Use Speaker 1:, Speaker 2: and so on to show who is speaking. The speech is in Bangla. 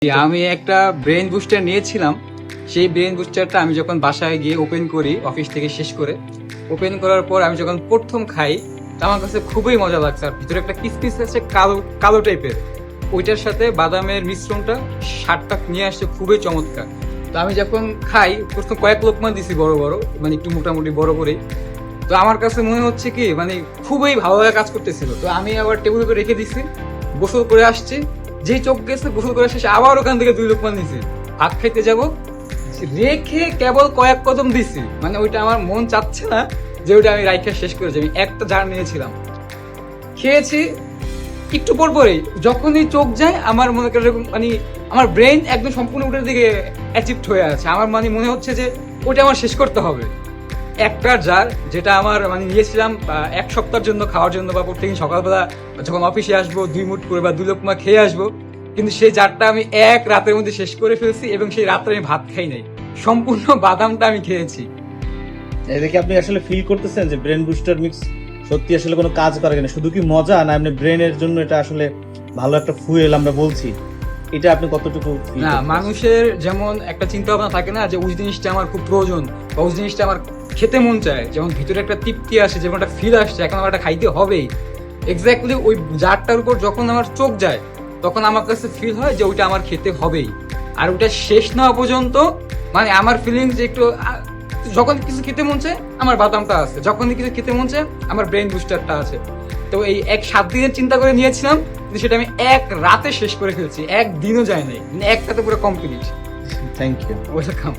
Speaker 1: আমি একটা ব্রেন বুস্টার নিয়েছিলাম। সেই ব্রেন বুস্টারটা আমি যখন বাসায় গিয়ে ওপেন করি, অফিস থেকে শেষ করে ওপেন করার পর আমি যখন প্রথম খাই, তো আমার কাছে খুবই মজা লাগছে। আর ভিতরে একটা কিসমিস আছে কালো কালো টাইপের, ওইটার সাথে বাদামের মিশ্রণটা স্বাদটা নিয়ে আসছে খুবই চমৎকার। তো আমি যখন খাই, প্রথম কয়েক লোকমা দিছি বড় বড়, মানে একটু মোটামুটি বড় করে। তো আমার কাছে মনে হচ্ছে কি মানে খুবই ভালো লাগা কাজ করতেছিল। তো আমি আবার টেবিল উপরে রেখে দিছি, গোসল করে আসছি। যেই চোখ গেছে গোসল করে শেষে আবার ওখান থেকে 2 লোকমান নিছি, ভাত খাইতে যাব, রেখে কেবল কয়েক কদম দিছি। মানে ওইটা আমার মন চাচ্ছে না যে ওইটা আমি রাইখা শেষ করেছি। আমি একটা জার নিয়েছিলাম, খেয়েছি। একটু পর পরেই যখনই চোখ যায় আমার মনে করে মানে আমার ব্রেন একদম সম্পূর্ণ ওটার দিকে অ্যাচিভড হয়ে আছে। আমার মানে মনে হচ্ছে যে ওটা আমার শেষ করতে হবে। একটা জার যেটা আমার মানে নিয়েছিলাম 1 সপ্তাহের জন্য খাওয়ার জন্য, বা প্রত্যেকদিন সকালবেলা যখন অফিসে আসবো 2 মুঠ করে বা 2 লোকমা খেয়ে আসবো, কিন্তু সেই জারটা আমি এক রাতের মধ্যে শেষ করে ফেলছি। এবং সেই রাত্রে আমি ভাত খাই নাই, সম্পূর্ণ বাদামটা আমি খেয়েছি।
Speaker 2: দেখে আপনি আসলে ফিল করতেছেন যে ব্রেন বুস্টার মিক্স সত্যি আসলে কোনো কাজ করে কিনা, শুধু কি মজা না এমনি ব্রেনের জন্য এটা আসলে ভালো একটা ফুয়েল আমরা বলছি, এটা আপনি কতটুকু feel
Speaker 1: না,
Speaker 2: করতেছেন?
Speaker 1: মানুষের যেমন একটা চিন্তা ভাবনা থাকে না যে ওই জিনিসটা আমার খুব প্রয়োজন, বা ওই জিনিসটা আমার খেতে মন চায়, যেমন ভিতরে একটা তৃপ্তি আসে, যেমন একটা ফিল আসছে এখন আমার একটা খাইতে হবেই। এক্স্যাক্টলি ওই জারটার উপর যখন আমার চোখ যায়, তখন আমার কাছে ফিল হয় যে ওইটা আমার খেতে হবেই। আর ওইটা শেষ না হওয়া পর্যন্ত মানে আমার ফিলিংস যে একটু যখন কিছু খেতে মন চায় আমার বাদামটা আছে, যখন কিছু খেতে মন চায় আমার ব্রেন বুস্টারটা আছে। তো এই 7 দিনের চিন্তা করে নিয়েছিলাম, কিন্তু সেটা আমি এক রাতে শেষ করে ফেলছি, একদিনও যায় নাই, মানে এক রাতে পুরো কমপ্লিট।
Speaker 2: Thank you.
Speaker 1: ওয়েলকাম।